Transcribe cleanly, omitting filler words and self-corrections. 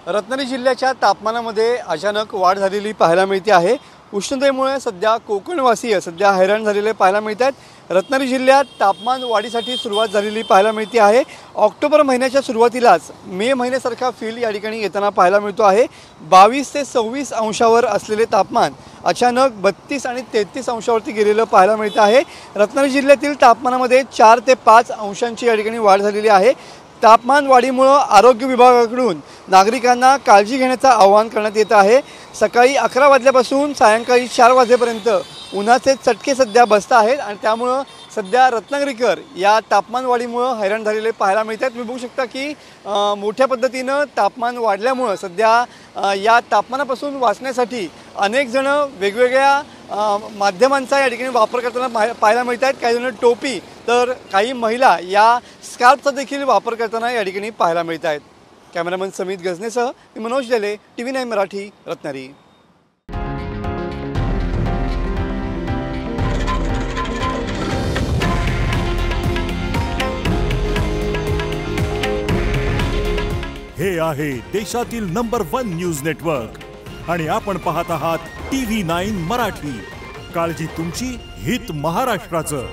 रत्नागिरी जिल्ह्याच्या तापमानामध्ये अचानक वाढ झालेली पाहायला मिळते आहे। उष्णतेमुळे सध्या कोकणवासीय सध्या हैराण झालेले पाहायला मिळत आहेत। रत्नागिरी जिल्ह्यात तापमान वाढीसाठी सुरुवात झालेली पाहायला मिळते आहे। ऑक्टोबर महिन्याच्या सुरुवातीलाच मे महिन्यासारखा फील या ठिकाणी येताना पाहायला मिळतो आहे। 22 ते 26 अंशावर असलेले तापमान अचानक 32 आणि 33 अंशावरती गेलेलं पाहायला मिळत आहे। रत्नागिरी जिल्ह्यातील तापमानामध्ये 4 ते 5 अंशांची या ठिकाणी वाढ झालेली आहे। तापमान वाढीमुळे आरोग्य विभागाकडून नागरिकांना काळजी घेण्याचं आवाहन करण्यात येत आहे। सकाळी 11 वाजल्यापासून सायंकाळी 4 वाजेपर्यंत उन्हाचे चटके सध्या बसत आहेत आणि त्यामुळे सध्या रत्नागिरीकर या तापमान वाढीमुळे हैराण झालेले पाहायला मिळतात। तुम्ही बघू शकता की मोठ्या पद्धतीने तापमान वाढल्यामुळे सध्या या तापमानापासून वाचण्यासाठी अनेक जण वेगवेगळ्या माध्यमांचा या ठिकाणी वापर करताना पाहायला मिळतात। काही जण टोपी तर काही महिला या स्कार्फचा देखील वापर करताना या ठिकाणी पाहायला मिळत आहेत। कॅमेरामन समित गजनेसह मी मनोज डेले, TV9 मराठी, रत्नागिरी। हे आहे देशातील नंबर 1 न्यूज नेटवर्क आणि आपण पाहत आहात TV9 मराठी। काळजी तुमची, हित महाराष्ट्राचं।